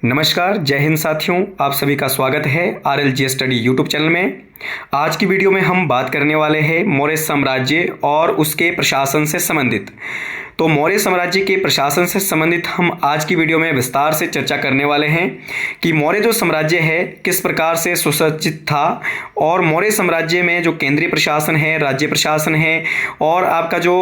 नमस्कार, जय हिंद साथियों। आप सभी का स्वागत है RLG स्टडी यूट्यूब चैनल में। आज की वीडियो में हम बात करने वाले हैं मौर्य साम्राज्य और उसके प्रशासन से संबंधित। तो मौर्य साम्राज्य के प्रशासन से संबंधित हम आज की वीडियो में विस्तार से चर्चा करने वाले हैं कि मौर्य जो साम्राज्य है किस प्रकार से सुसज्जित था और मौर्य साम्राज्य में जो केंद्रीय प्रशासन है, राज्य प्रशासन है और आपका जो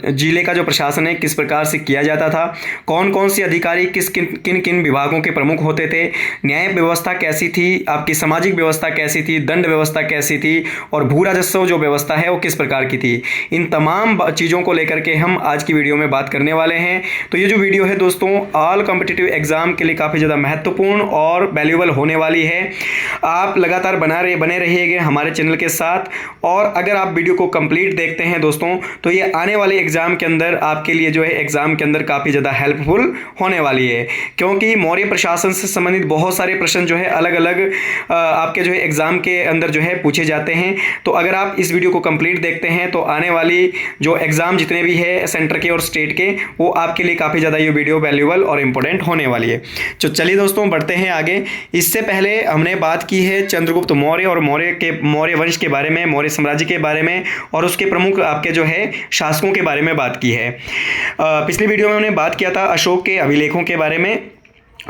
जिले का जो प्रशासन है किस प्रकार से किया जाता था, कौन कौन से अधिकारी किन किन विभागों के प्रमुख होते थे, न्याय व्यवस्था कैसी थी, आपकी सामाजिक व्यवस्था कैसी थी, दंड व्यवस्था कैसी थी और भू राजस्व जो व्यवस्था है वो किस प्रकार की थी। इन तमाम चीज़ों को लेकर के हम आज की वीडियो में बात करने वाले हैं। तो ये जो वीडियो है दोस्तों ऑल कॉम्पिटिटिव एग्जाम के लिए काफ़ी ज़्यादा महत्वपूर्ण और वैल्यूएबल होने वाली है। आप लगातार बने रहिएगा हमारे चैनल के साथ। और अगर आप वीडियो को कंप्लीट देखते हैं दोस्तों तो ये आने वाले एग्जाम के अंदर आपके लिए जो है एग्जाम के अंदर काफ़ी ज़्यादा हेल्पफुल होने वाली है, क्योंकि मौर्य प्रशासन से संबंधित बहुत सारे प्रश्न जो है अलग अलग आपके जो है एग्जाम के अंदर जो है पूछे जाते हैं। तो अगर आप इस वीडियो को कंप्लीट देखते हैं तो आने वाली जो एग्जाम जितने भी है सेंटर के और स्टेट के, वो आपके लिए काफ़ी ज़्यादा ये वीडियो वैल्यूएबल और इंपॉर्टेंट होने वाली है। तो चलिए दोस्तों बढ़ते हैं आगे। इससे पहले हमने बात की है चंद्रगुप्त मौर्य और मौर्य वंश के बारे में, मौर्य साम्राज्य के बारे में और उसके प्रमुख आपके जो है शासकों के बारे में बात की है। पिछली वीडियो में हमने बात किया था अशोक के अभिलेखों के बारे में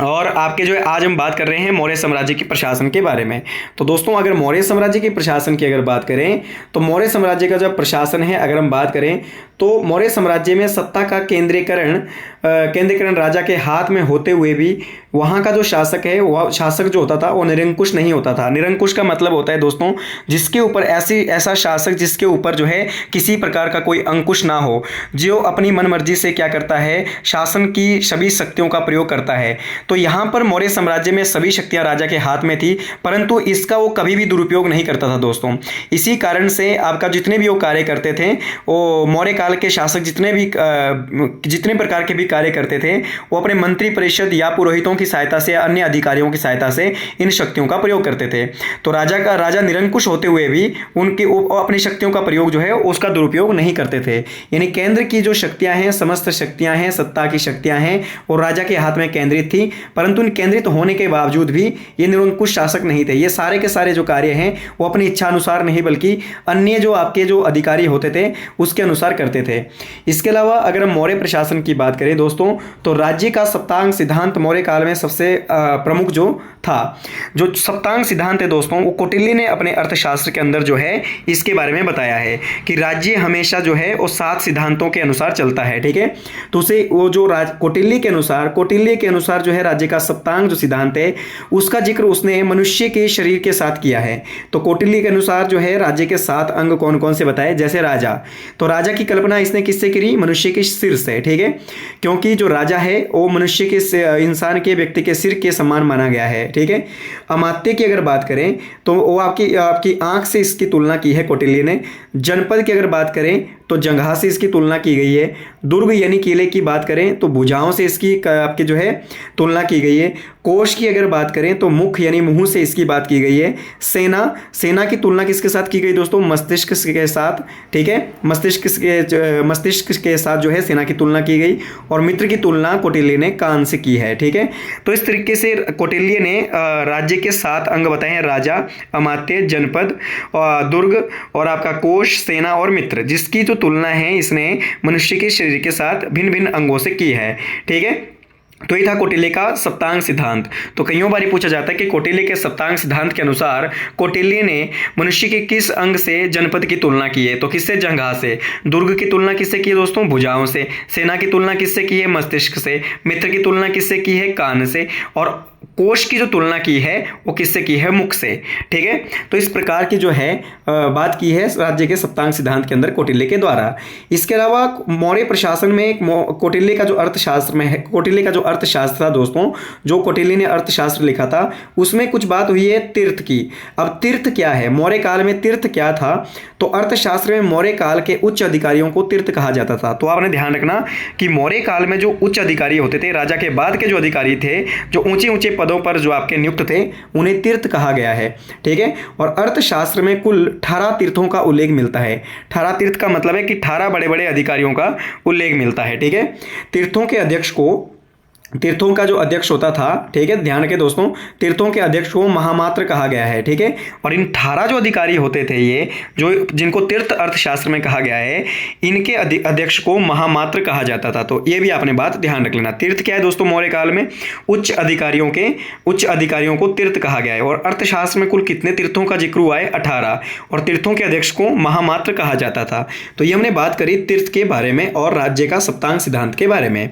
और आपके जो है आज हम बात कर रहे हैं मौर्य साम्राज्य के प्रशासन के बारे में। तो दोस्तों अगर मौर्य साम्राज्य के प्रशासन की अगर बात करें तो मौर्य साम्राज्य का जो प्रशासन है अगर हम बात करें तो मौर्य साम्राज्य में सत्ता का केंद्रीकरण राजा के हाथ में होते हुए भी वहाँ का जो शासक है वह शासक जो होता था वो निरंकुश नहीं होता था। निरंकुश का मतलब होता है दोस्तों जिसके ऊपर ऐसा शासक जिसके ऊपर जो है किसी प्रकार का कोई अंकुश ना हो, जो अपनी मनमर्जी से क्या करता है, शासन की सभी शक्तियों का प्रयोग करता है। तो यहाँ पर मौर्य साम्राज्य में सभी शक्तियाँ राजा के हाथ में थी, परंतु इसका वो कभी भी दुरुपयोग नहीं करता था दोस्तों। इसी कारण से आपका जितने भी वो कार्य करते थे, वो मौर्य काल के शासक जितने प्रकार के भी कार्य करते थे वो अपने मंत्री परिषद या पुरोहितों की सहायता से, अन्य अधिकारियों की सहायता से इन शक्तियों का प्रयोग करते थे। तो राजा निरंकुश होते हुए भी अपनी शक्तियों का प्रयोग जो है उसका दुरुपयोग नहीं करते थे। यानी केंद्र की जो शक्तियां हैं, समस्त शक्तियां हैं, सत्ता की शक्तियां हैं वो राजा के हाथ में केंद्रित थी, परंतु इन केंद्रित होने के बावजूद भी ये निरंकुश शासक नहीं थे। ये सारे के सारे जो कार्य हैं वो अपनी इच्छा अनुसार नहीं बल्कि अन्य जो आपके जो अधिकारी होते थे उसके अनुसार करते थे। इसके अलावा अगर हम मौर्य प्रशासन की बात करें दोस्तों तो राज्य का सप्तांग सिद्धांत मौर्य काल में सबसे प्रमुख जो था। जो सप्तांग सिद्धांत है दोस्तों वो कौटिल्य ने अपने अर्थशास्त्र के अंदर जो है इसके बारे में बताया है कि राज्य हमेशा जो है वो 7 सिद्धांतों के अनुसार चलता है। ठीक है, तो उसे वो जो कौटिल्य के अनुसार जो है राज्य का सप्तांग जो सिद्धांत है उसका जिक्र उसने मनुष्य के शरीर के साथ किया है। तो कौटिल्य के अनुसार जो है राज्य के 7 अंग कौन कौन से बताए, जैसे राजा। तो राजा की कल्पना इसने किससे करी, मनुष्य के सिर से। ठीक है, क्योंकि जो राजा है वो मनुष्य के इंसान के व्यक्ति के सिर के समान माना गया है। ठीक है, अमात्य की अगर बात करें तो वो आपकी आंख से इसकी तुलना की है कौटिल्य ने। जनपद की अगर बात करें तो जंघा से इसकी तुलना की गई है। दुर्ग यानी किले की बात करें तो भुजाओं से इसकी आपकी जो है तुलना की गई है। कोश की अगर बात करें तो मुख यानी मुंह से इसकी बात की गई है। सेना की तुलना किसके साथ की गई दोस्तों, मस्तिष्क के साथ। ठीक है, मस्तिष्क के साथ जो है सेना की तुलना की गई और मित्र की तुलना कौटिल्य ने कान से की है। ठीक है, तो इस तरीके से कौटिल्य ने राज्य के 7 अंग बताए हैं, राजा, अमात्य, जनपद, दुर्ग और आपका कोश, सेना और मित्र, जिसकी जो तुलना है इसने मनुष्य के शरीर के साथ भिन्न भिन्न अंगों से की है। ठीक है, तो ये था कौटिल्य का सप्तांग सिद्धांत। तो कईयों बार पूछा जाता है कि कौटिल्य के सप्तांग सिद्धांत के अनुसार कौटिल्य ने मनुष्य के किस अंग से जनपद की तुलना की है, तो किससे, जंघा से। दुर्ग की तुलना किससे की है दोस्तों, भुजाओं से। सेना की तुलना किससे की है, मस्तिष्क से। मित्र की तुलना किससे की है, कान से। और कोश की जो तुलना की है वो किससे की है, मुख से। ठीक है, तो इस प्रकार की जो है बात की है राज्य के सप्तांग सिद्धांत के अंदर कौटिल्य के द्वारा। इसके अलावा मौर्य प्रशासन में कौटिल्य का जो अर्थशास्त्र में है, कौटिल्य का जो अर्थशास्त्र था दोस्तों, जो कौटिल्य ने अर्थशास्त्र लिखा था उसमें कुछ बात हुई है तीर्थ की। अब तीर्थ क्या है, मौर्य काल में तीर्थ क्या था, तो अर्थशास्त्र में मौर्य काल के उच्च अधिकारियों को तीर्थ कहा जाता था। तो आपने ध्यान रखना कि मौर्य काल में जो उच्च अधिकारी होते थे, राजा के बाद के जो अधिकारी थे, जो ऊंचे ऊंचे पदों पर जो आपके नियुक्त थे, उन्हें तीर्थ कहा गया है। ठीक है, और अर्थशास्त्र में कुल 18 तीर्थों का उल्लेख मिलता है। 18 तीर्थ का मतलब है कि 18 बड़े बड़े अधिकारियों का उल्लेख मिलता है। ठीक है, तीर्थों के अध्यक्ष को तीर्थों का जो अध्यक्ष होता था, ठीक है, ध्यान रखें दोस्तों, तीर्थों के अध्यक्ष को महामात्र कहा गया है, ठीक है। और इन 18 जो अधिकारी होते थे, ये जो जिनको तीर्थ अर्थशास्त्र में कहा गया है, इनके अध्यक्ष को महामात्र कहा जाता था। तो ये भी आपने बात ध्यान रख लेना। तीर्थ क्या है दोस्तों, मौर्य काल में उच्च अधिकारियों को तीर्थ कहा गया है। और अर्थशास्त्र में कुल कितने तीर्थों का जिक्र हुआ है, 18। और तीर्थों के अध्यक्ष को महामात्र कहा जाता था। तो ये हमने बात करी तीर्थ के बारे में और राज्य का सप्तांग सिद्धांत के बारे में।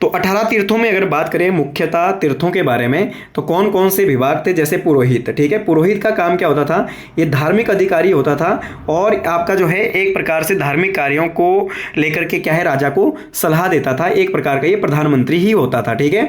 तो 18 तीर्थों में अगर बात करें मुख्यतः तीर्थों के बारे में, तो कौन कौन से विभाग थे, जैसे पुरोहित, ठीक है। पुरोहित का काम क्या होता था, ये धार्मिक अधिकारी होता था और आपका जो है एक प्रकार से धार्मिक कार्यों को लेकर के क्या है, राजा को सलाह देता था। एक प्रकार का ये प्रधानमंत्री ही होता था, ठीक है।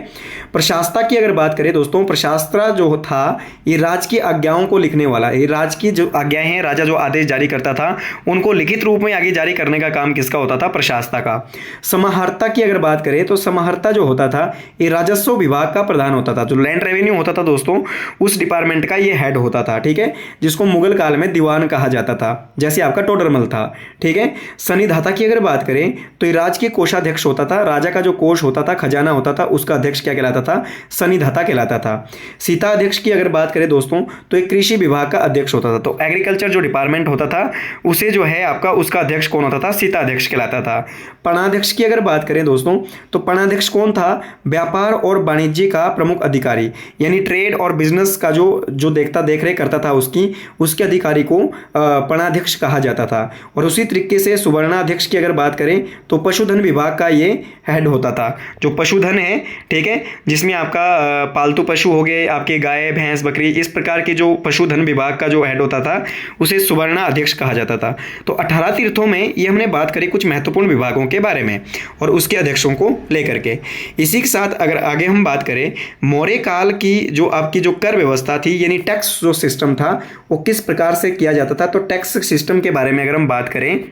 प्रशास्ता की अगर बात करें दोस्तों, प्रशास्ता जो था ये राज की आज्ञाओं को लिखने वाला, ये राज की जो आज्ञाएं हैं, राजा जो आदेश जारी करता था उनको लिखित रूप में आगे जारी करने का काम किसका होता था, प्रशास्ता का। समाहर्ता की अगर बात करें तो समाहर्ता जो होता था ये राजस्व विभाग का प्रधान होता था। जो लैंड रेवेन्यू होता था दोस्तों, उस डिपार्टमेंट का ये हेड होता था, ठीक है, जिसको मुगल काल में दीवान कहा जाता था, जैसे आपका टोडरमल था, ठीक है। सन्निधाता की अगर बात करें तो ये राज के कोषाध्यक्ष होता था। राजा का जो कोष होता था, खजाना होता था, उसका अध्यक्ष क्या कहलाता था, सन्निधाता कहलाता था। सीता अध्यक्ष की अगर बात करें दोस्तों, तो एक कृषि विभाग का अध्यक्ष होता था। तो एग्रीकल्चर जो डिपार्टमेंट होता था उसे जो है आपका, उसका अध्यक्ष कौन होता था, सीता अध्यक्ष कहलाता था। पणाध्यक्ष की अगर बात करें दोस्तों, तो पणाध्यक्ष कौन था, व्यापार और वाणिज्य का प्रमुख अधिकारी, यानी ट्रेड और बिजनेस का जो देख रेख करता था उसके अधिकारी को पणाध्यक्ष कहा जाता था। और उसी तरीके से सुवर्णाध्यक्ष की अगर बात करें तो पशुधन विभाग का ये हेड होता था। जो पशुधन है, ठीक है, जिसमें आपका पालतू पशु हो गए, आपके गाय भैंस बकरी, इस प्रकार के जो पशुधन विभाग का जो हेड होता था उसे सुवर्णाध्यक्ष कहा जाता था। तो 18 तीर्थों में ये हमने बात करी कुछ महत्वपूर्ण विभागों के बारे में और उसके अध्यक्षों को लेकर के। इसी के साथ अगर आगे हम बात करें मौर्य काल की जो आपकी जो कर व्यवस्था थी, यानी टैक्स जो सिस्टम था वो किस प्रकार से किया जाता था। तो टैक्स सिस्टम के बारे में अगर हम बात करें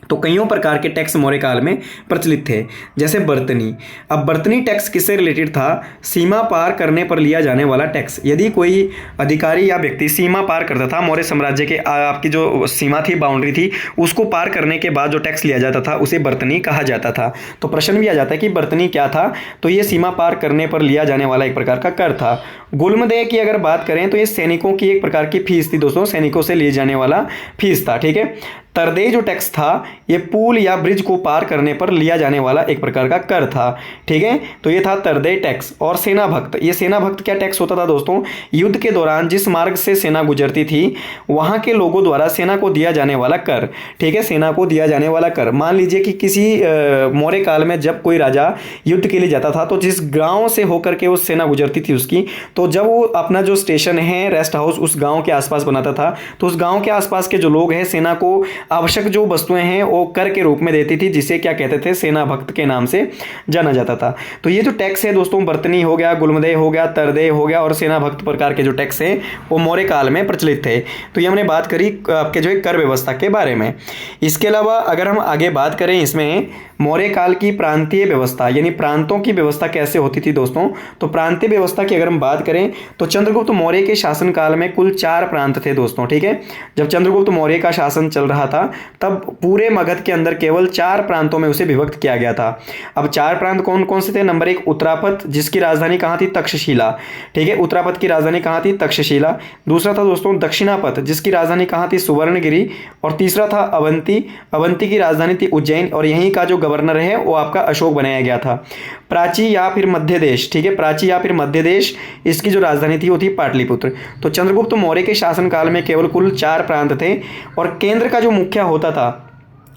तो कईयों प्रकार के टैक्स मौर्य काल में प्रचलित थे, जैसे बर्तनी। अब बर्तनी टैक्स किससे रिलेटेड था, सीमा पार करने पर लिया जाने वाला टैक्स। यदि कोई अधिकारी या व्यक्ति सीमा पार करता था, मौर्य साम्राज्य के आपकी जो सीमा थी, बाउंड्री थी, उसको पार करने के बाद जो टैक्स लिया जाता था उसे बर्तनी कहा जाता था। तो प्रश्न भी आ जाता है कि बर्तनी क्या था, तो ये सीमा पार करने पर लिया जाने वाला एक प्रकार का कर था। गुल्मदेय की अगर बात करें तो ये सैनिकों की एक प्रकार की फीस थी दोस्तों, सैनिकों से लिए जाने वाला फीस था, ठीक है। तरदेय जो टैक्स था ये पुल या ब्रिज को पार करने पर लिया जाने वाला एक प्रकार का कर था, ठीक है। तो ये था तरदेय टैक्स। और सेना भक्त, ये सेना भक्त क्या टैक्स होता था दोस्तों, युद्ध के दौरान जिस मार्ग से सेना गुजरती थी वहां के लोगों द्वारा सेना को दिया जाने वाला कर, ठीक है, सेना को दिया जाने वाला कर। मान लीजिए कि किसी मौर्य काल में जब कोई राजा युद्ध के लिए जाता था तो जिस गांव से होकर के वो सेना गुजरती थी उसकी, तो जब वो अपना जो स्टेशन है, रेस्ट हाउस, उस गांव के आसपास बनाता था, तो उस गांव के आसपास के जो लोग हैं सेना को आवश्यक जो वस्तुएं हैं वो कर के रूप में देती थी, जिसे क्या कहते थे, सेना भक्त के नाम से जाना जाता था। तो ये जो टैक्स है दोस्तों, बर्तनी हो गया, गुल्मदेय हो गया, तरदेय हो गया और सेना भक्त प्रकार के जो टैक्स है वो मौर्य काल में प्रचलित थे। तो ये हमने बात करी आपके जो है कर व्यवस्था के बारे में। इसके अलावा अगर हम आगे बात करें इसमें मौर्य काल की प्रांतीय व्यवस्था, यानी प्रांतों की व्यवस्था कैसे होती थी दोस्तों, तो प्रांतीय व्यवस्था की अगर हम बात करें तो चंद्रगुप्त मौर्य के शासनकाल में कुल 4 प्रांत थे दोस्तों, ठीक है। जब चंद्रगुप्त मौर्य का शासन चल रहा था तब पूरे मगध के अंदर केवल 4 प्रांतों में उसे विभक्त किया गया था। अब 4 प्रांत कौन कौन से थे, नंबर 1 उत्तरापथ, जिसकी राजधानी कहाँ थी, तक्षशिला, ठीक है, उत्तरापथ की राजधानी कहाँ थी, तक्षशिला। दूसरा था दोस्तों दक्षिणापथ, जिसकी राजधानी कहाँ थी, सुवर्णगिरी। और तीसरा था अवंती, अवंती की राजधानी थी उज्जैन और यहीं का जो गवर्नर है वो आपका अशोक बनाया गया था। प्राची या फिर मध्य देश, ठीक है, प्राची या फिर मध्य देश, इसकी जो राजधानी थी वो थी पाटलिपुत्र। तो चंद्रगुप्त मौर्य के शासनकाल में केवल कुल 4 प्रांत थे और केंद्र का जो मुखिया होता था,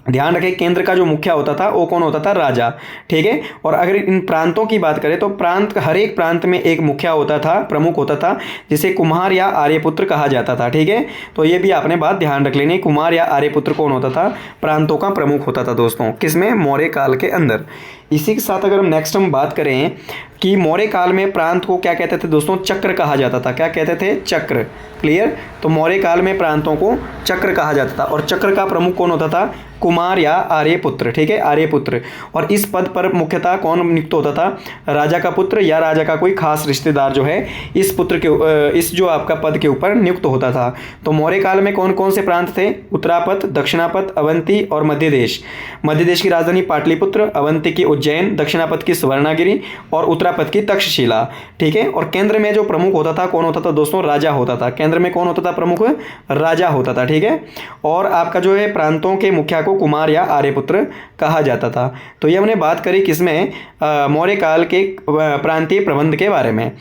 ध्यान रखें, केंद्र का जो मुखिया होता था वो कौन होता था, राजा, ठीक है। और अगर इन प्रांतों की बात करें तो प्रांत, हर एक प्रांत में एक मुखिया होता था, प्रमुख होता था, जिसे कुम्हार या आर्यपुत्र कहा जाता था, ठीक है। तो ये भी आपने बात ध्यान रख लेनी, कुमार या आर्यपुत्र कौन होता था, प्रांतों का प्रमुख होता था दोस्तों, किसमें, मौर्य काल के अंदर। इसी के साथ अगर हम नेक्स्ट हम बात करें कि मौर्य काल में प्रांत को क्या कहते थे दोस्तों, चक्र कहा जाता था। क्या कहते थे, चक्र, क्लियर। तो मौर्य काल में प्रांतों को चक्र कहा जाता था और चक्र का प्रमुख कौन होता था, कुमार या आर्यपुत्र, ठीक है, आर्यपुत्र। और इस पद पर मुख्यतः कौन नियुक्त होता था, राजा का पुत्र या राजा का कोई खास रिश्तेदार जो है इस पुत्र के, इस जो आपका पद के ऊपर नियुक्त होता था। तो मौर्य काल में कौन कौन से प्रांत थे, उत्तरापथ, दक्षिणापथ, अवंती और मध्य देश। मध्य देश की राजधानी पाटलिपुत्र, अवंती की उज्जैन, दक्षिणापथ की स्वर्णागिरी और उत्तरापथ की तक्षशिला। ठीक है, और केंद्र में जो प्रमुख होता था कौन होता था दोस्तों? राजा होता था। केंद्र में कौन होता था प्रमुख? राजा होता था। ठीक है, और आपका जो है प्रांतों के मुखिया को कुमार या आर्यपुत्र कहा जाता था। तो ये हमने बात करी किसमें? मौर्य काल के प्रांतीय प्रबंध के बारे में।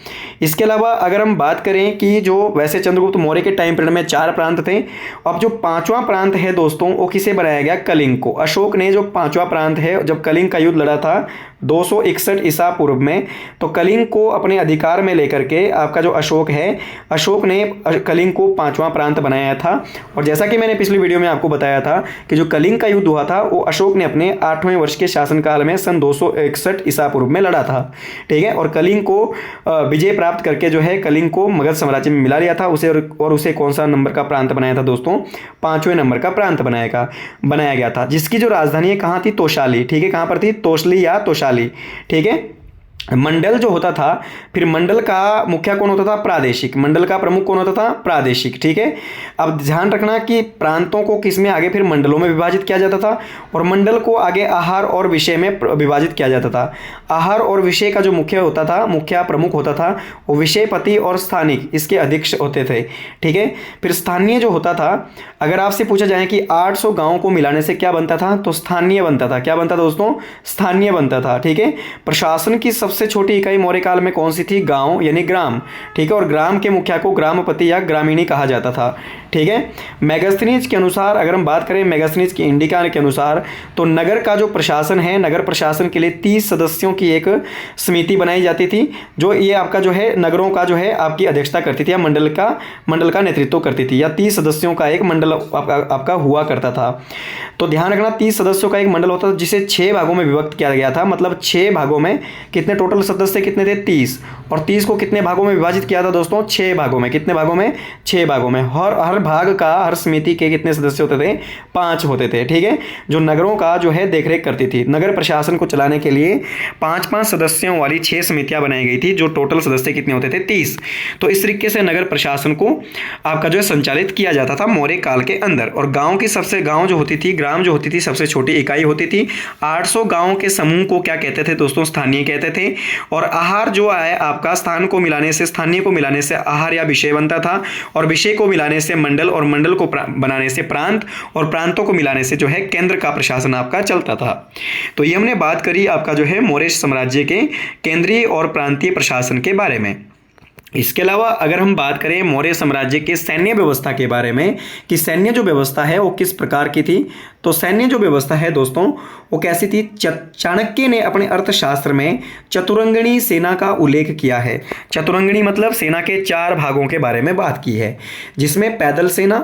इसके अलावा अगर हम बात करें कि जो वैसे चंद्रगुप्त मौर्य के टाइम पीरियड में 4 प्रांत थे, अब जो 5वां प्रांत है दोस्तों वो किसे बनाया गया? कलिंग को। अशोक ने जो 5वां प्रांत है, जब कलिंग का युद्ध लड़ा था 261 ईसा पूर्व में, तो कलिंग को अपने अधिकार में लेकर के आपका जो अशोक है, अशोक ने कलिंग को 5वां प्रांत बनाया था। और जैसा कि मैंने पिछली वीडियो में आपको बताया था कि जो कलिंग का युद्ध हुआ था वो अशोक ने अपने 8वें वर्ष के शासनकाल में सन 261 ईसा पूर्व में लड़ा था। ठीक है, और कलिंग को विजय प्राप्त करके जो है कलिंग को मगध साम्राज्य में मिला लिया था उसे, और उसे कौन सा नंबर का प्रांत बनाया था दोस्तों? 5वें नंबर का प्रांत बनाया गया था, जिसकी जो राजधानी कहाँ थी? तोशाली। ठीक है, कहाँ पर थी? तोशली या तोशाली। ठीक है, मंडल जो होता था, फिर मंडल का मुखिया कौन होता था? प्रादेशिक। मंडल का प्रमुख कौन होता था? प्रादेशिक। ठीक है, अब ध्यान रखना कि प्रांतों को किस में आगे फिर मंडलों में विभाजित किया जाता था, और मंडल को आगे आहार और विषय में विभाजित किया जाता था। आहार और विषय का जो मुखिया होता था, मुखिया प्रमुख होता था, वो विषयपति और स्थानिक इसके अध्यक्ष होते थे। ठीक है, फिर स्थानीय जो होता था, अगर आपसे पूछा जाए कि 800 गाँव को मिलाने से क्या बनता था, तो स्थानीय बनता था। क्या बनता था दोस्तों? स्थानीय बनता था। ठीक है, प्रशासन की सबसे छोटी इकाई मौर्य काल में कौन सी थी? गांव यानी ग्राम। ठीक है, और ग्राम के मुखिया को ग्रामपति या ग्रामीणी कहा जाता था। ठीक है, मेगास्थनीज के अनुसार अगर हम बात करें, मेगास्थनीज की इंडिका के अनुसार, तो नगर का जो प्रशासन है, नगर प्रशासन के लिए 30 सदस्यों की एक समिति बनाई जाती थी, जो ये आपका जो है नगरों का जो है आपकी अध्यक्षता करती थी, या मंडल का नेतृत्व करती थी, या 30 सदस्यों का एक मंडल आपका हुआ करता था। तो ध्यान रखना 30 सदस्यों का एक मंडल होता था, जिसे 6 भागों में विभक्त किया गया था। मतलब 6 भागों में कितने टोटल सदस्य कितने थे? 30। और 30 को कितने भागों में विभाजित किया था दोस्तों? 6 भागों में। कितने भागों में? 6 भागों में। हर भाग का, हर समिति के कितने सदस्य होते थे? 5 होते थे। ठीक है, जो नगरों का जो है देखरेख करती थी। नगर प्रशासन को चलाने के लिए 5-5 सदस्यों वाली 6 समितियां बनाई गई थी, जो टोटल सदस्य कितने होते थे? 30। तो इस तरीके से नगर प्रशासन को आपका जो है संचालित किया जाता था मौर्य काल के अंदर। और गांव जो होती थी, ग्राम जो होती थी, सबसे छोटी इकाई होती थी। 800 गांवों के समूह को क्या कहते थे दोस्तों? स्थानीय कहते थे। और आहार जो है आपका स्थानीय को मिलाने से आहार या विषय बनता था, और विषय को मिलाने से मंडल, और मंडल को बनाने से प्रांत, और प्रांतों को मिलाने से जो है केंद्र का प्रशासन आपका चलता था। तो ये हमने बात करी आपका जो है मौर्य साम्राज्य के केंद्रीय और प्रांतीय प्रशासन के बारे में। इसके अलावा अगर हम बात करें मौर्य साम्राज्य के सैन्य व्यवस्था के बारे में, कि सैन्य जो व्यवस्था है वो किस प्रकार की थी, तो सैन्य जो व्यवस्था है दोस्तों वो कैसी थी? चाणक्य ने अपने अर्थशास्त्र में चतुरंगणी सेना का उल्लेख किया है। चतुरंगणी मतलब सेना के 4 भागों के बारे में बात की है, जिसमें पैदल सेना,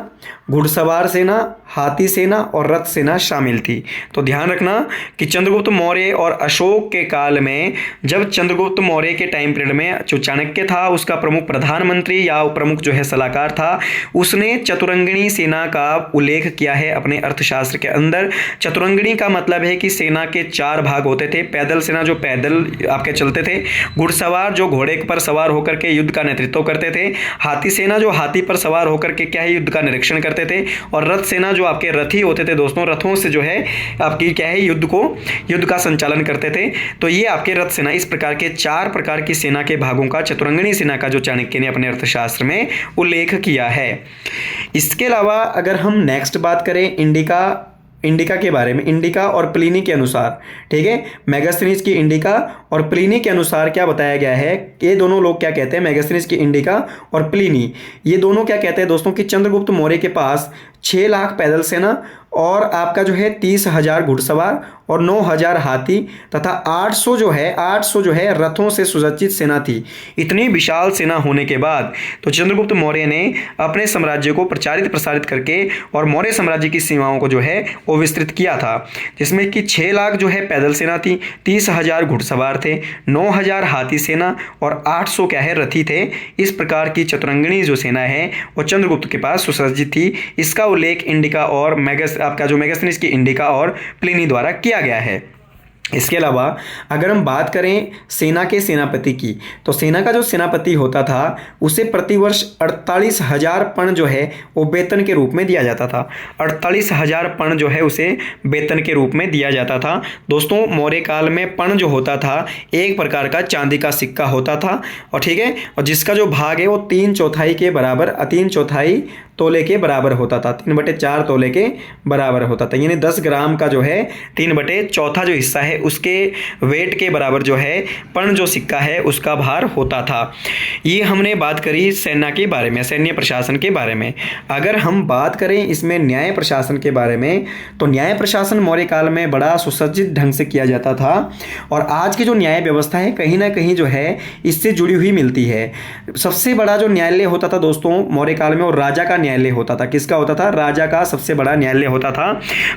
घुड़सवार सेना, हाथी सेना और रथ सेना शामिल थी। तो ध्यान रखना कि चंद्रगुप्त मौर्य और अशोक के काल में, जब चंद्रगुप्त मौर्य के टाइम पीरियड में जो चाणक्य था, उसका प्रमुख प्रधानमंत्री या प्रमुख जो है सलाहकार था, उसने चतुरंगणी सेना का उल्लेख किया है अपने अर्थशास्त्र के अंदर। चतुरंगणी का मतलब है कि सेना के 4 भाग होते थे। पैदल सेना जो पैदल आपके चलते थे, घुड़सवार जो घोड़े पर सवार होकर के युद्ध का नेतृत्व करते थे, हाथी सेना जो हाथी पर सवार होकर के क्या है युद्ध का निरीक्षण करते थे, और रथ सेना जो आपके रथी होते थे दोस्तों, रथों से जो है आपकी क्या है युद्ध का संचालन करते थे। तो ये आपके रथ सेना, इस प्रकार के 4 प्रकार की सेना के भागों का चतुरंगणी सेना का जो चाणक्य ने अपने अर्थशास्त्र में उल्लेख किया है। इसके अलावा अगर हम नेक्स्ट बात करें इंडिका के बारे में, इंडिका और प्लिनी के अनुसार, ठीक है, मेगास्थनीज की इंडिका और प्लिनी के अनुसार क्या बताया गया है, ये दोनों लोग क्या कहते हैं, मेगास्थनीज की इंडिका और प्लिनी, ये दोनों क्या कहते हैं दोस्तों कि चंद्रगुप्त मौर्य के पास 6 लाख पैदल सेना और आपका जो है 30,000 घुड़सवार और 9,000 हाथी तथा 800 जो है रथों से सुसज्जित सेना थी। इतनी विशाल सेना होने के बाद तो चंद्रगुप्त मौर्य ने अपने साम्राज्य को प्रसारित करके और मौर्य साम्राज्य की सीमाओं को जो है वो विस्तृत किया था, जिसमें कि 6 लाख जो है पैदल सेना थी, 30,000 घुड़सवार थे, 9,000 हाथी सेना और 800 क्या है रथी थे। इस प्रकार की चतुरंगणी जो सेना है वो चंद्रगुप्त के पास सुसज्जित थी। इसका उल्लेख इंडिका और आपका जो मेगास्थनीज की इंडिका और प्लिनी द्वारा किया गया है। इसके अलावा अगर हम बात करें सेना के सेनापति की, तो सेना का जो सेनापति होता था उसे प्रतिवर्ष 48,000 पर्ण जो है वो वेतन के रूप में दिया जाता था। 48,000 पर्ण जो है उसे वेतन के रूप में दिया जाता था। दोस्तों मौर्य काल में पर्ण जो होता था एक प्रकार का चांदी का सिक्का होता था, और ठीक है, और जिसका जो भाग है वो 3/4 के बराबर 3/4 तोले के बराबर होता था, 3/4 तोले के बराबर होता था। यानी 10 ग्राम का जो है 3/4 जो हिस्सा है उसके वेट के बराबर जो है पर्ण जो सिक्का है उसका भार होता था। ये हमने बात करी सेना के बारे में, सैन्य प्रशासन के बारे में। अगर हम बात करें इसमें न्याय प्रशासन के बारे में, तो न्याय प्रशासन मौर्य काल में बड़ा सुसज्जित ढंग से किया जाता था, और आज की जो न्याय व्यवस्था है कहीं ना कहीं जो है इससे जुड़ी हुई मिलती है। सबसे बड़ा जो न्यायालय होता था दोस्तों मौर्य काल में, और राजा का न्यायालय होता था। किसका होता था? राजा का सबसे बड़ा न्यायालय होता था।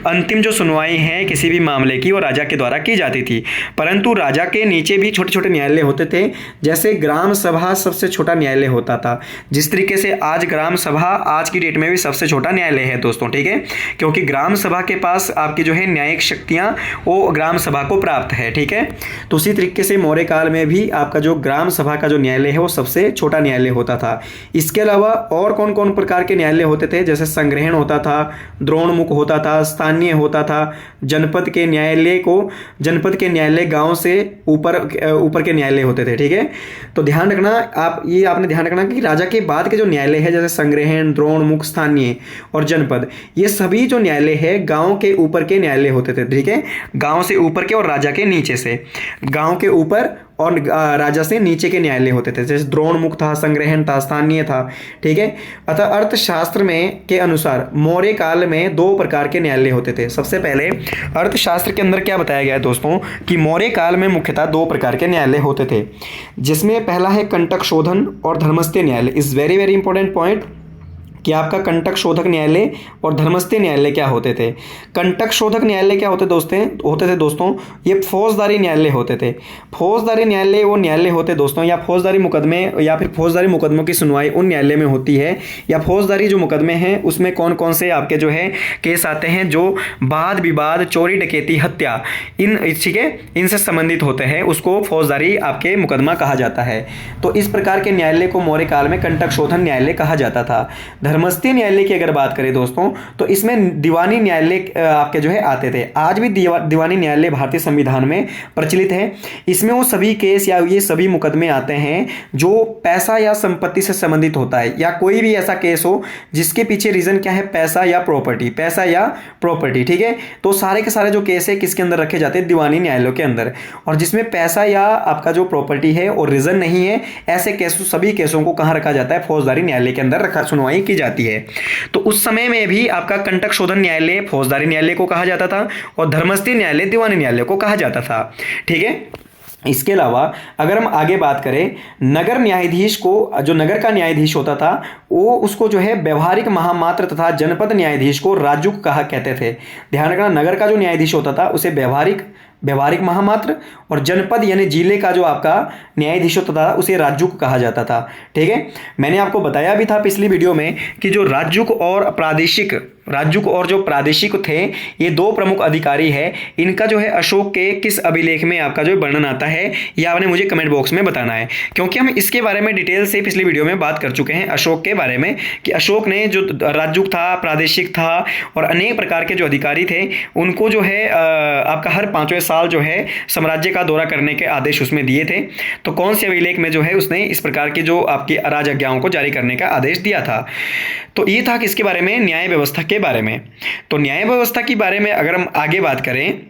अंतिम जो सुनवाई है किसी भी मामले की वो राजा के द्वारा की जाती थी, परंतु राजा के नीचे भी छोटे छोटे न्यायालय होते थे। जैसे ग्राम सभा सबसे छोटा न्यायालय होता था, जिस तरीके से आज ग्राम सभा आज की डेट में भी सबसे छोटा न्यायालय है दोस्तों, ठीक है, क्योंकि ग्राम सभा के पास आपकी जो है न्यायिक शक्तियां वो ग्राम सभा को प्राप्त है, ठीक है। तो उसी तरीके से मौर्य काल में भी आपका जो ग्राम सभा का जो न्यायालय है वो सबसे छोटा न्यायालय होता था। इसके अलावा और कौन कौन प्रकार के न्यायालय होते थे? जैसे संग्रहण होता था, द्रोणमुख होता था, स्थानीय होता था, जनपद के न्यायालय गांव से ऊपर के न्यायालय होते थे, ठीक है। तो ध्यान रखना आपने ध्यान रखना कि राजा के बाद के जो न्यायालय है जैसे संग्रहण, द्रोणमुख, स्थानीय और जनपद, ये सभी जो न्यायालय है गांव के ऊपर के न्यायालय होते थे, ठीक है। गांव से ऊपर के और राजा के नीचे से, गांव के ऊपर और राजा से नीचे के न्यायालय होते थे। जैसे द्रोणमुख था, संग्रहण था, स्थानीय था, ठीक है। अतः अर्थशास्त्र में के अनुसार मौर्य काल में 2 प्रकार के न्यायालय होते थे। सबसे पहले अर्थशास्त्र के अंदर क्या बताया गया है दोस्तों कि मौर्य काल में मुख्यतः 2 प्रकार के न्यायालय होते थे, जिसमें पहला है कंटक शोधन और धर्मस्थ्य न्यायालय। Is very very important point कि आपका कंटक शोधक न्यायालय और धर्मस्थ्य न्यायालय क्या होते थे। कंटक शोधक न्यायालय क्या होते थे दोस्तों, ये फौजदारी न्यायालय होते थे। फौजदारी न्यायालय वो न्यायालय होते दोस्तों, या फौजदारी मुकदमे या फिर फौजदारी मुकदमों की सुनवाई उन न्यायालय में होती है, या फौजदारी जो मुकदमे हैं उसमें कौन कौन से आपके जो है केस आते हैं जो वाद विवाद, चोरी डकैती, हत्या, इन ठीक है इनसे संबंधित होते हैं, उसको फौजदारी आपके मुकदमा कहा जाता है। तो इस प्रकार के न्यायालय को मौर्य काल में कंटक शोधन न्यायालय कहा जाता था। धर्मस्थ्य न्यायालय की अगर बात करें दोस्तों तो इसमें दीवानी न्यायालय आपके जो है आते थे। आज भी दीवानी न्यायालय भारतीय संविधान में प्रचलित है। इसमें वो सभी केस या ये सभी मुकदमे आते हैं जो पैसा या संपत्ति से संबंधित होता है, या कोई भी ऐसा केस हो जिसके पीछे रीजन क्या है, पैसा या प्रॉपर्टी, ठीक है। तो सारे के सारे जो केस है किसके अंदर रखे जाते हैं? दीवानी न्यायालयों के अंदर। और जिसमें पैसा या आपका जो प्रॉपर्टी है और रीजन नहीं है, ऐसे केस सभी केसों को कहां रखा जाता है? फौजदारी न्यायालय के अंदर सुनवाई की जाती है। तो उस समय में भी आपका कंटक शोधन न्यायालय फौजदारी न्यायालय को कहा जाता था और धर्मस्थ्य न्यायालय दीवानी न्यायालय को कहा जाता था, ठीक है। इसके अलावा अगर हम आगे बात करें, नगर न्यायाधीश को, जो नगर का न्यायाधीश होता था वो उसको जो है व्यवहारिक महामात्र तथा जनपद न्यायाधीश को राजुक कहा कहते थे। ध्यान रखना, नगर का जो न्यायाधीश होता था उसे व्यवहारिक महामात्र, और जनपद यानी जिले का जो आपका न्यायाधीश होता था उसे राजुक कहा जाता था, ठीक है। मैंने आपको बताया भी था पिछली वीडियो में कि जो राजुक और जो प्रादेशिक थे ये 2 प्रमुख अधिकारी है। इनका जो है अशोक के किस अभिलेख में आपका जो वर्णन आता है ये आपने मुझे कमेंट बॉक्स में बताना है, क्योंकि हम इसके बारे में डिटेल से पिछली वीडियो में बात कर चुके हैं अशोक के बारे में कि अशोक ने जो राजुक था, प्रादेशिक था और अनेक प्रकार के जो अधिकारी थे उनको जो है आपका हर 5वें साल जो है साम्राज्य का दौरा करने के आदेश उसमें दिए थे। तो कौन से अभिलेख में जो है उसने इस प्रकार की जो आपकी राजज्ञाओं को जारी करने का आदेश दिया था। तो ये था किसके बारे में? न्याय व्यवस्था के बारे में। तो न्याय व्यवस्था के बारे में अगर हम आगे बात करें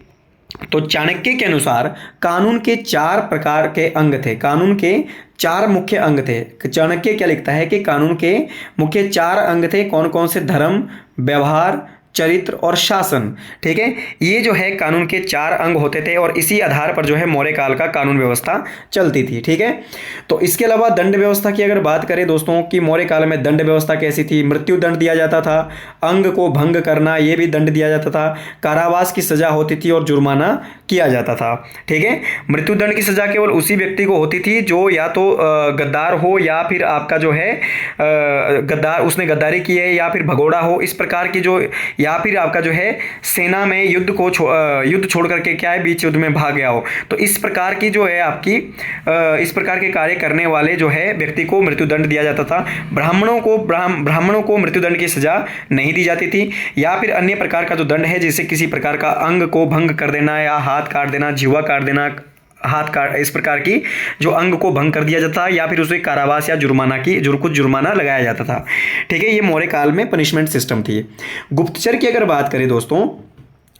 तो चाणक्य के अनुसार कानून के 4 प्रकार के अंग थे। कानून के 4 मुख्य अंग थे। चाणक्य क्या लिखता है कि कानून के मुख्य 4 अंग थे। कौन कौन से? धर्म, व्यवहार, चरित्र और शासन, ठीक है। ये जो है कानून के 4 अंग होते थे और इसी आधार पर जो है मौर्य काल का कानून व्यवस्था चलती थी, ठीक है। तो इसके अलावा दंड व्यवस्था की अगर बात करें दोस्तों कि मौर्य काल में दंड व्यवस्था कैसी थी? मृत्यु दंड दिया जाता था, अंग को भंग करना ये भी दंड दिया जाता था, कारावास की सजा होती थी और जुर्माना किया जाता था, ठीक है। मृत्यु दंड की सजा केवल उसी व्यक्ति को होती थी जो या तो गद्दार हो या फिर आपका जो है उसने गद्दारी की है या फिर भगोड़ा हो, इस प्रकार की जो या फिर आपका जो है सेना में युद्ध छोड़ करके क्या है बीच युद्ध में भाग गया हो। तो इस प्रकार की जो है आपकी इस प्रकार के कार्य करने वाले जो है व्यक्ति को मृत्युदंड दिया जाता था। ब्राह्मणों को मृत्युदंड की सजा नहीं दी जाती थी। या फिर अन्य प्रकार का जो दंड है, जैसे किसी प्रकार का अंग को भंग कर देना या हाथ काट देना, जीवा काट देना, इस प्रकार की जो अंग को भंग कर दिया जाता है, या फिर उसे कारावास या कुछ जुर्माना लगाया जाता था। ठीक है, ये मौर्य काल में पनिशमेंट सिस्टम थी। गुप्तचर की अगर बात करें दोस्तों,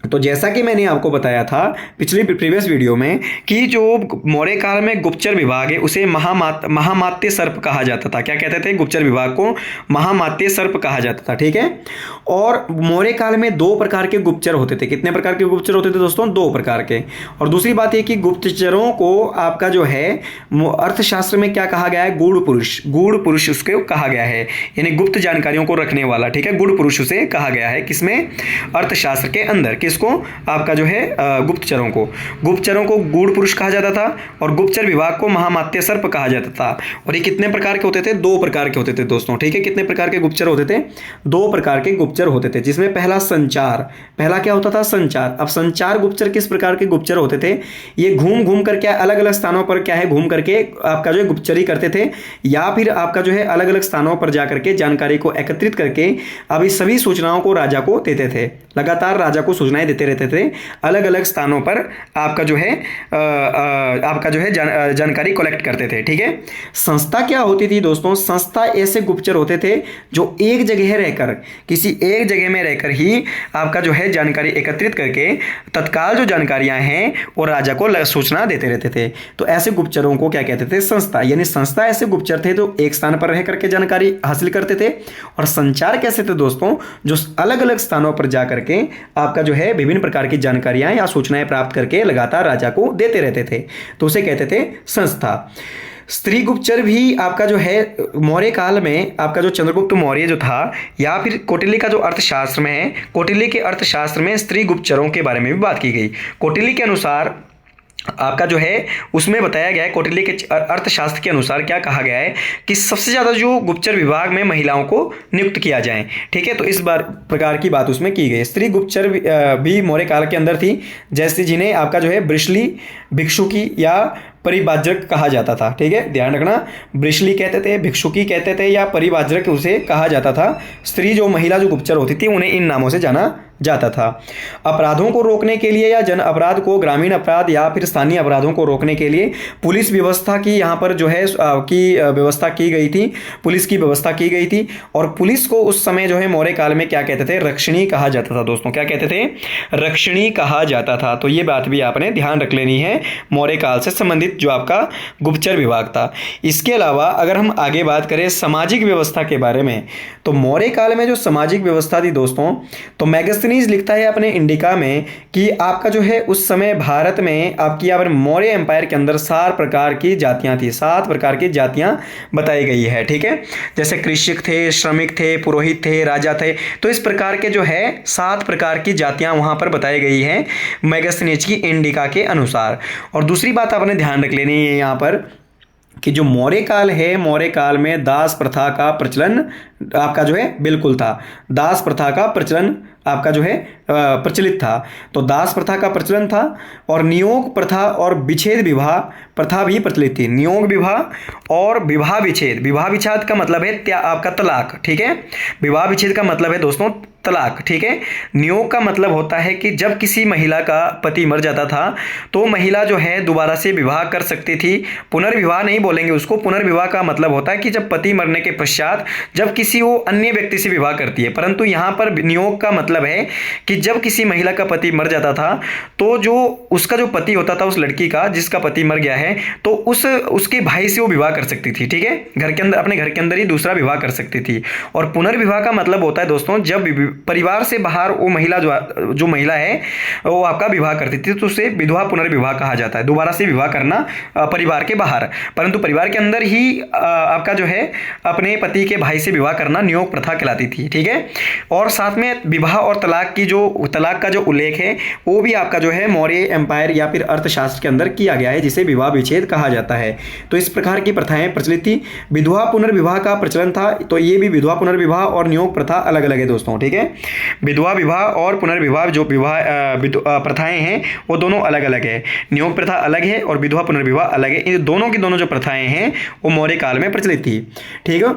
तो जैसा कि मैंने आपको बताया था प्रीवियस वीडियो में कि जो मौर्य काल में गुप्तचर विभाग है उसे महामात्य सर्प कहा जाता था। क्या कहते थे? गुप्तचर विभाग को महामात्य सर्प कहा जाता था। ठीक है, और मौर्य काल में 2 प्रकार के गुप्तचर होते थे। कितने प्रकार के गुप्तचर होते थे दोस्तों? 2 प्रकार के। और दूसरी बात यह कि गुप्तचरों को आपका जो है अर्थशास्त्र में क्या कहा गया है? गूढ़ पुरुष उसको कहा गया है, यानी गुप्त जानकारियों को रखने वाला। ठीक है, गूढ़ पुरुष उसे कहा गया है। किसमें? अर्थशास्त्र के अंदर। किसको? आपका जो है गुप्तचरों को गूढ़ पुरुष कहा जाता था, और गुप्तचर विभाग को महामात्य सर्प कहा जाता था। और ये कितने प्रकार के होते थे? 2 प्रकार के होते थे दोस्तों। ठीक है, कितने प्रकार के गुप्तचर होते थे? 2 प्रकार के गुप्तचर होते थे, जिसमें पहला क्या होता था? संचार। अब संचार गुप्तचर किस प्रकार के गुप्तचर होते थे? ये घूम कर क्या अलग अलग स्थानों पर क्या है घूम करके आपका जो है गुप्तचरी करते थे, या फिर आपका जो है अलग अलग स्थानों पर जाकर के जानकारी को एकत्रित करके अभी सभी सूचनाओं को राजा को देते थे। लगातार राजा को सूचनाएं देते रहते थे अलग अलग स्थानों पर, आपका जो है जानकारी कलेक्ट करते थे। ठीक है, संस्था क्या होती थी दोस्तों? संस्था ऐसे गुप्तचर होते थे जो एक जगह रहकर, किसी एक जगह में रहकर ही आपका जो है जानकारी एकत्रित करके तत्काल जो जानकारियां हैं वो राजा को सूचना देते रहते थे। तो ऐसे गुप्तचरों को क्या कहते थे? संस्था। यानी संस्था ऐसे गुप्तचर थे जो एक स्थान पर रह करके जानकारी हासिल करते थे। और संचार कैसे थे दोस्तों? जो अलग अलग स्थानों पर जाकर के आपका जो है विभिन्न प्रकार की जानकारियां या सूचनाएं प्राप्त करके लगातार राजा को देते रहते थे, तो उसे कहते थे संस्था। स्त्री गुप्तचर भी आपका जो है मौर्य काल में आपका जो चंद्रगुप्त मौर्य जो था, या फिर कौटिल्य का जो अर्थशास्त्र में है, कौटिल्य के अर्थशास्त्र में स्त्री गुप्तचरों के बारे में भी बात की गई। कौटिल्य के अनुसार आपका जो है उसमें बताया गया है, कौटिल्य के अर्थशास्त्र के अनुसार क्या कहा गया है कि सबसे ज़्यादा जो गुप्तचर विभाग में महिलाओं को नियुक्त किया जाए। ठीक है, तो इस प्रकार की बात उसमें की गई। स्त्री गुप्तचर भी मौर्य काल के अंदर थी, जैसे जिन्हें आपका जो है ब्रिशली, भिक्षुकी या परिवाजक कहा जाता था। ठीक है, ध्यान रखना, ब्रिशली कहते थे, भिक्षुकी कहते थे, या परिवाजक उसे कहा जाता था। स्त्री जो महिला जो गुप्तचर होती थी उन्हें इन नामों से जाना जाता था। अपराधों को रोकने के लिए या जन अपराध को, ग्रामीण अपराध या फिर स्थानीय अपराधों को रोकने के लिए पुलिस व्यवस्था की यहाँ पर जो है की व्यवस्था की गई थी, पुलिस की व्यवस्था की गई थी। और पुलिस को उस समय जो है मौर्य काल में क्या कहते थे? रक्षणी कहा जाता था दोस्तों। क्या कहते थे? रक्षणी कहा जाता था। तो ये बात भी आपने ध्यान रख लेनी है मौर्य काल से संबंधित जो आपका गुप्तचर विभाग था। इसके अलावा अगर हम आगे बात करें सामाजिक व्यवस्था के बारे में, तो मौर्य काल में जो सामाजिक व्यवस्था थी दोस्तों, तो मैगस्थनीज लिखता है अपने इंडिका में कि आपका जो है उस समय भारत में आपकी यहाँ पर मौर्य एम्पायर के अंदर 7 प्रकार की जातियां थी। 7 प्रकार की जातियां बताई गई है। ठीक है, जैसे कृषक थे, श्रमिक थे, पुरोहित थे, राजा थे। तो इस प्रकार के जो है 7 प्रकार की जातियां वहां पर बताई गई हैं मैगस्थनीज की इंडिका के अनुसार। और दूसरी बात आपने ध्यान रख लेनी है यहाँ पर कि जो मौर्य काल है, मौर्य काल में दास प्रथा का प्रचलन आपका जो है बिल्कुल था। दास प्रथा का प्रचलन आपका जो है प्रचलित था। तो दास प्रथा का प्रचलन था, और नियोग प्रथा और विच्छेद विवाह प्रथा भी प्रचलित थी। नियोग विवाह और विवाह विच्छेद। विवाह विच्छेद का मतलब है आपका तलाक। ठीक है, विवाह विच्छेद का मतलब है दोस्तों तलाक। ठीक है, नियोग का मतलब होता है कि जब किसी महिला का पति मर जाता था तो महिला जो है दोबारा से विवाह कर सकती थी। पुनर्विवाह नहीं बोलेंगे उसको। पुनर्विवाह का मतलब होता है कि जब पति मरने के पश्चात जब किसी वो अन्य व्यक्ति से विवाह करती है। परंतु यहाँ पर नियोग का मतलब है कि जब किसी महिला का पति मर जाता था तो जो उसका जो पति होता था, उस लड़की का जिसका पति मर गया है, तो उसके भाई से वो विवाह कर सकती थी। ठीक है, घर के अंदर, अपने घर के अंदर ही दूसरा विवाह कर सकती थी। और पुनर्विवाह का मतलब होता है दोस्तों जब परिवार से बाहर वो महिला जो महिला है वो आपका विवाह करती थी, तो उसे विधवा पुनर्विवाह कहा जाता है। दोबारा से विवाह करना परिवार के बाहर, परंतु परिवार के अंदर ही आपका जो है अपने पति के भाई से विवाह करना नियोग प्रथा कहलाती थी। ठीक है, और साथ में विवाह और तलाक का जो उल्लेख है वो भी आपका जो है मौर्य एम्पायर या फिर अर्थशास्त्र के अंदर किया गया है, जिसे विवाह विच्छेद कहा जाता है। तो इस प्रकार की प्रथाएं प्रचलित थी। विधवा पुनर्विवाह का प्रचलन था, तो ये भी विधवा पुनर्विवाह और नियोग प्रथा अलग अलग है दोस्तों, ठीक है। विधवा विवाह और पुनर्विवाह जो विवाह प्रथाएं हैं वो दोनों अलग अलग है। नियोग प्रथा अलग है और विधवा पुनर्विवाह अलग है। इन दोनों की दोनों जो प्रथाएं हैं वो मौर्य काल में प्रचलित थी, ठीक है।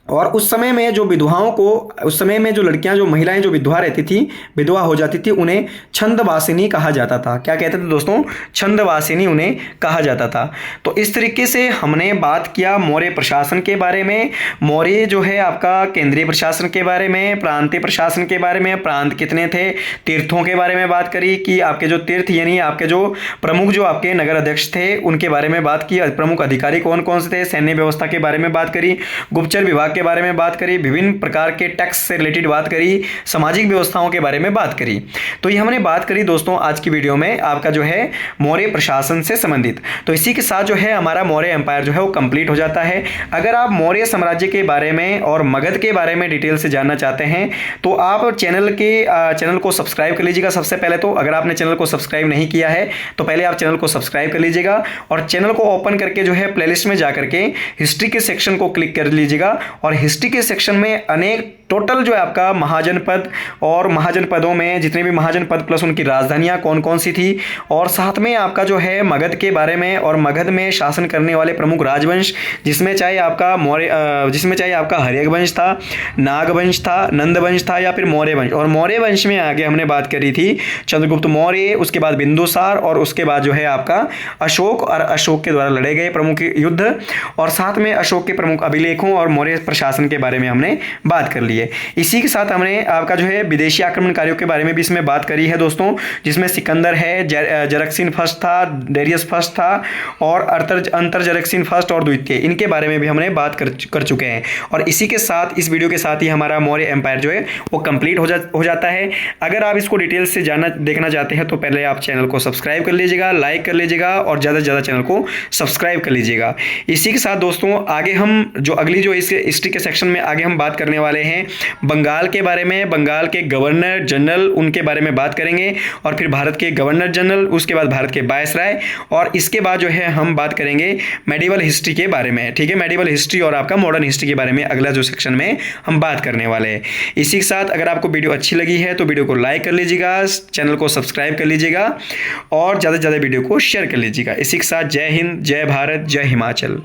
और उस समय में जो विधवाओं को, उस समय में जो लड़कियां, जो महिलाएं जो विधवा रहती थी, विधवा हो जाती थी, उन्हें छंदवासिनी कहा जाता था। क्या कहते थे दोस्तों? छंदवासिनी उन्हें कहा जाता था। तो इस तरीके से हमने बात किया मौर्य प्रशासन के बारे में। मौर्य जो है आपका केंद्रीय प्रशासन के बारे में, प्रांतीय प्रशासन के बारे में, प्रांत कितने थे, तीर्थों के बारे में बात करी कि आपके जो तीर्थ यानी आपके जो प्रमुख जो आपके नगर अध्यक्ष थे उनके बारे में बात की, प्रमुख अधिकारी कौन कौन से थे, सैन्य व्यवस्था के बारे में बात करी, गुप्तचर विभाग के बारे में बात करी, विभिन्न प्रकार के टैक्स से रिलेटेड बात करी, सामाजिक व्यवस्थाओं के बारे में बात करी। तो ये हमने बात करी दोस्तों आज की वीडियो में आपका जो है मौर्य प्रशासन से संबंधित। तो इसी के साथ जो है हमारा मौर्य एम्पायर जो है वो कंप्लीट हो जाता है। अगर आप मौर्य साम्राज्य के बारे में और मगध के बारे में डिटेल से जानना चाहते हैं तो आप चैनल को सब्सक्राइब कर लीजिएगा। सबसे पहले तो अगर आपने चैनल को सब्सक्राइब नहीं किया है तो पहले आप चैनल को सब्सक्राइब कर लीजिएगा और चैनल को ओपन करके जो है प्लेलिस्ट में जाकर के हिस्ट्री के सेक्शन को क्लिक कर लीजिएगा। और हिस्ट्री के सेक्शन में अनेक टोटल जो है आपका महाजनपद और महाजनपदों में जितने भी महाजनपद प्लस उनकी राजधानियां कौन कौन सी थी, और साथ में आपका जो है मगध के बारे में और मगध में शासन करने वाले प्रमुख राजवंश, जिसमें चाहे आपका हर्यक वंश था, नाग वंश था, नंद वंश था या फिर मौर्य वंश। और मौर्य वंश में आगे हमने बात करी थी चंद्रगुप्त मौर्य, उसके बाद बिंदुसार और उसके बाद जो है आपका अशोक, और अशोक के द्वारा लड़े गए प्रमुख युद्ध, और साथ में अशोक के प्रमुख अभिलेखों और मौर्य प्रशासन के बारे में हमने बात कर ली है। इसी के साथ हमने आपका जो है विदेशी आक्रमणकारियों के बारे में भी इसमें बात करी है दोस्तों, जिसमें सिकंदर है, जरक्सिन फर्स्ट था, डेरियस फर्स्ट था और अंतर जरक्सिन फर्स्ट और द्वितीय, इनके बारे में भी हमने बात कर चुके हैं। और इसी के साथ इस वीडियो के साथ ही हमारा मौर्य एम्पायर जो है वो कंप्लीट हो जाता है। अगर आप इसको डिटेल से देखना चाहते हैं तो पहले आप चैनल को सब्सक्राइब कर लीजिएगा, लाइक कर लीजिएगा और ज़्यादा से ज़्यादा चैनल को सब्सक्राइब कर लीजिएगा। इसी के साथ दोस्तों आगे हम जो अगली जो इस हिस्ट्री के सेक्शन में आगे हम बात करने वाले हैं बंगाल के बारे में, बंगाल के गवर्नर जनरल उनके बारे में बात करेंगे, और फिर भारत के गवर्नर जनरल, उसके बाद भारत के वायसराय, और इसके बाद जो है हम बात करेंगे मेडिवल हिस्ट्री के बारे में, ठीक है। मेडिवल हिस्ट्री और आपका मॉडर्न हिस्ट्री के बारे में अगला जो सेक्शन में हम बात करने वाले हैं। इसी के साथ अगर आपको वीडियो अच्छी लगी है तो वीडियो को लाइक कर लीजिएगा, चैनल को सब्सक्राइब कर लीजिएगा और ज़्यादा से ज़्यादा वीडियो को शेयर कर लीजिएगा। इसी के साथ जय हिंद, जय भारत, जय हिमाचल।